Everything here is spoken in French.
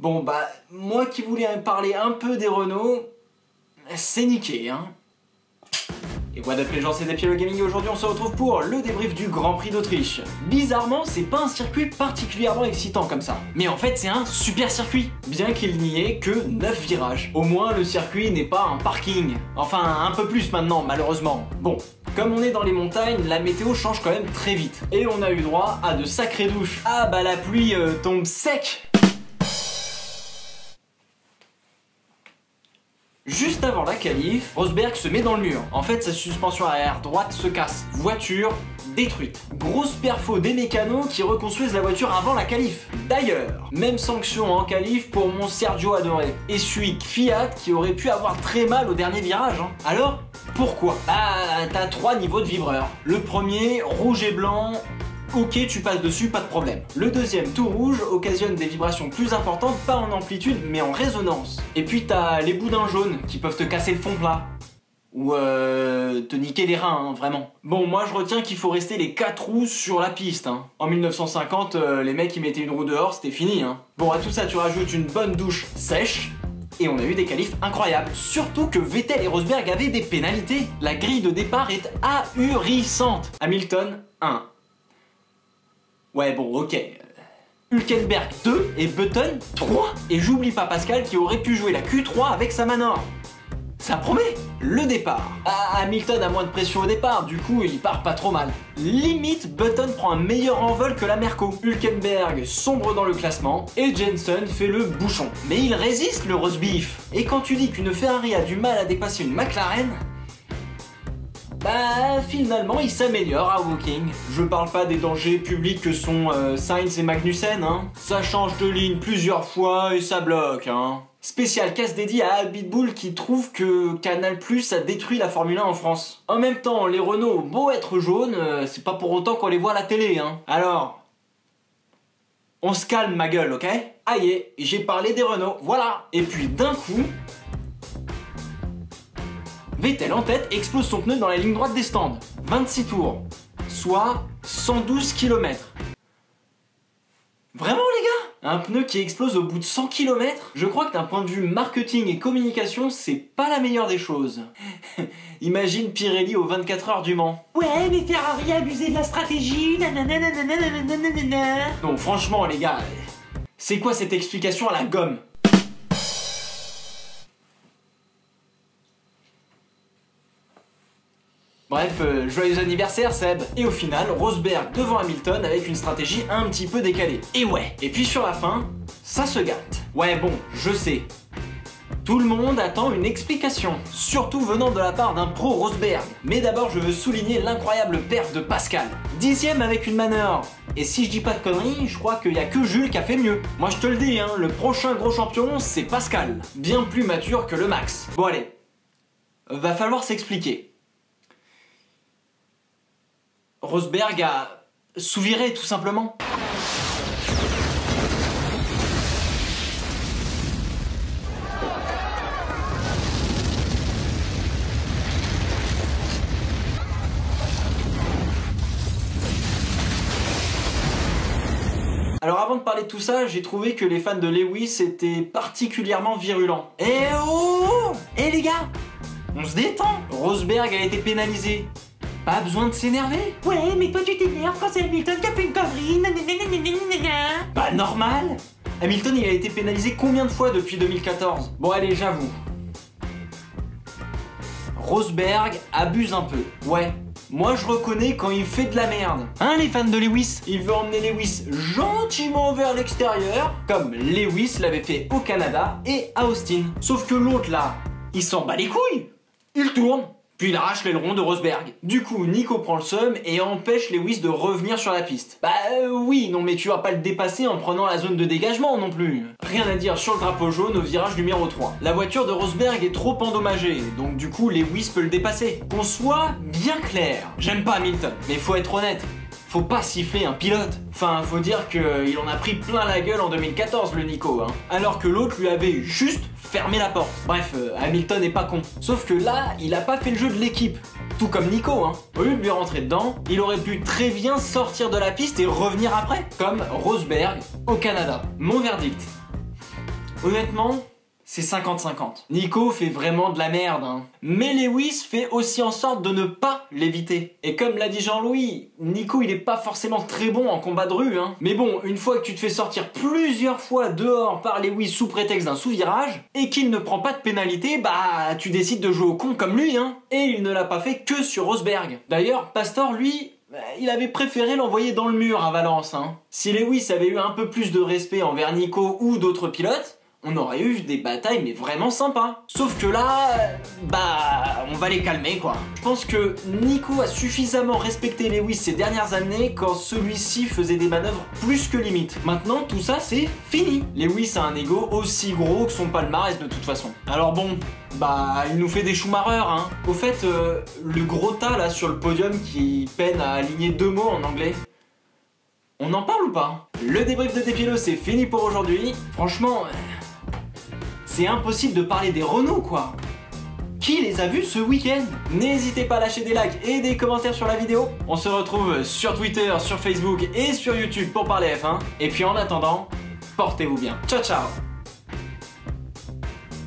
Bon bah, moi qui voulais parler un peu des Renault, c'est niqué hein. Et what up les gens, c'est Despiel le Gaming et aujourd'hui on se retrouve pour le débrief du Grand Prix d'Autriche. Bizarrement, c'est pas un circuit particulièrement excitant comme ça. Mais en fait c'est un super circuit, bien qu'il n'y ait que 9 virages. Au moins le circuit n'est pas un parking. Enfin un peu plus maintenant malheureusement. Bon, comme on est dans les montagnes, la météo change quand même très vite. Et on a eu droit à de sacrées douches. Ah bah la pluie tombe sec. Juste avant la qualif, Rosberg se met dans le mur. En fait, sa suspension arrière droite se casse. Voiture détruite. Grosse perfo des mécanos qui reconstruisent la voiture avant la qualif. D'ailleurs, même sanction en qualif pour mon Sergio adoré. Et celui Fiat qui aurait pu avoir très mal au dernier virage. Hein. Alors, pourquoi? Ah, t'as 3 niveaux de vibreur. Le premier, rouge et blanc. Ok, tu passes dessus, pas de problème. Le deuxième, tout rouge, occasionne des vibrations plus importantes, pas en amplitude, mais en résonance. Et puis t'as les boudins jaunes qui peuvent te casser le fond plat. Ou te niquer les reins, hein, vraiment. Bon, moi je retiens qu'il faut rester les 4 roues sur la piste. Hein. En 1950, les mecs qui mettaient une roue dehors, c'était fini. Hein. Bon, à tout ça, tu rajoutes une bonne douche sèche. Et on a eu des qualifs incroyables. Surtout que Vettel et Rosberg avaient des pénalités. La grille de départ est ahurissante. Hamilton, 1. Ouais bon ok. Hülkenberg 2 et Button 3. Et j'oublie pas Pascal qui aurait pu jouer la Q3 avec sa Manor. Ça promet. Le départ. Hamilton a moins de pression au départ, du coup il part pas trop mal. Limite, Button prend un meilleur envol que la Merco. Hülkenberg sombre dans le classement et Jensen fait le bouchon. Mais il résiste le roast beef. Et quand tu dis qu'une Ferrari a du mal à dépasser une McLaren, bah finalement il s'améliore à Woking. Je parle pas des dangers publics que sont Sainz et Magnussen hein. Ça change de ligne plusieurs fois et ça bloque hein. Spécial casse dédié à Pitbull qui trouve que Canal+ a détruit la Formule 1 en France. En même temps, les Renault ont beau être jaunes, c'est pas pour autant qu'on les voit à la télé hein. Alors, on se calme ma gueule, ok? Aïe, j'ai parlé des Renault, voilà. Et puis d'un coup, Vettel en tête explose son pneu dans la ligne droite des stands. 26 tours, soit 112 km. Vraiment les gars? Un pneu qui explose au bout de 100 km? Je crois que d'un point de vue marketing et communication, c'est pas la meilleure des choses. Imagine Pirelli aux 24 heures du Mans. Ouais, mais Ferrari a abusé de la stratégie, nanana. Non franchement les gars, c'est quoi cette explication à la gomme? Bref, joyeux anniversaire Seb. Et au final, Rosberg devant Hamilton avec une stratégie un petit peu décalée. Et ouais. Et puis sur la fin, ça se gâte. Ouais bon, je sais. Tout le monde attend une explication, surtout venant de la part d'un pro Rosberg. Mais d'abord, je veux souligner l'incroyable perf de Pascal. 10e avec une Manor. Et si je dis pas de conneries, je crois qu'il y a que Jules qui a fait mieux. Moi je te le dis, hein, le prochain gros champion, c'est Pascal. Bien plus mature que le Max. Bon allez, va falloir s'expliquer. Rosberg a sous-viré tout simplement. Alors avant de parler de tout ça, j'ai trouvé que les fans de Lewis étaient particulièrement virulents. Eh oh! Eh les gars! On se détend! Rosberg a été pénalisé. Pas besoin de s'énerver. Ouais, mais toi tu t'énerves quand c'est Hamilton qui a fait une connerie, nanana. Bah normal. Hamilton il a été pénalisé combien de fois depuis 2014? Bon allez, j'avoue. Rosberg abuse un peu. Ouais. Moi je reconnais quand il fait de la merde. Hein les fans de Lewis? Il veut emmener Lewis gentiment vers l'extérieur, comme Lewis l'avait fait au Canada et à Austin. Sauf que l'autre là, il s'en bat les couilles. Il tourne. Puis il arrache l'aileron de Rosberg. Du coup, Nico prend le seum et empêche Lewis de revenir sur la piste. Bah oui, non mais tu vas pas le dépasser en prenant la zone de dégagement non plus. Rien à dire sur le drapeau jaune au virage numéro 3. La voiture de Rosberg est trop endommagée, donc du coup Lewis peut le dépasser. Qu'on soit bien clair. J'aime pas Hamilton, mais faut être honnête. Faut pas siffler un pilote. Enfin, faut dire qu'il en a pris plein la gueule en 2014, le Nico, hein. Alors que l'autre lui avait juste fermé la porte. Bref, Hamilton est pas con. Sauf que là, il a pas fait le jeu de l'équipe. Tout comme Nico, hein. Au lieu de lui rentrer dedans, il aurait pu très bien sortir de la piste et revenir après. Comme Rosberg au Canada. Mon verdict. Honnêtement, c'est 50-50. Nico fait vraiment de la merde, hein. Mais Lewis fait aussi en sorte de ne pas l'éviter. Et comme l'a dit Jean-Louis, Nico il est pas forcément très bon en combat de rue, hein. Mais bon, une fois que tu te fais sortir plusieurs fois dehors par Lewis sous prétexte d'un sous-virage, et qu'il ne prend pas de pénalité, bah tu décides de jouer au con comme lui, hein. Et il ne l'a pas fait que sur Rosberg. D'ailleurs, Pastor, lui, il avait préféré l'envoyer dans le mur à Valence, hein. Si Lewis avait eu un peu plus de respect envers Nico ou d'autres pilotes, on aurait eu des batailles mais vraiment sympas. Sauf que là, bah, on va les calmer quoi. Je pense que Nico a suffisamment respecté Lewis ces dernières années quand celui-ci faisait des manœuvres plus que limite. Maintenant, tout ça c'est fini. Lewis a un ego aussi gros que son palmarès de toute façon. Alors bon, bah, il nous fait des Schumacher, hein. Au fait, le gros tas là sur le podium qui peine à aligner 2 mots en anglais, on en parle ou pas? Le débrief de Dépilo c'est fini pour aujourd'hui. Franchement, c'est impossible de parler des Renault quoi. Qui les a vus ce week-end? N'hésitez pas à lâcher des likes et des commentaires sur la vidéo. On se retrouve sur Twitter, sur Facebook et sur YouTube pour parler F1. Et puis en attendant, portez-vous bien. Ciao ciao.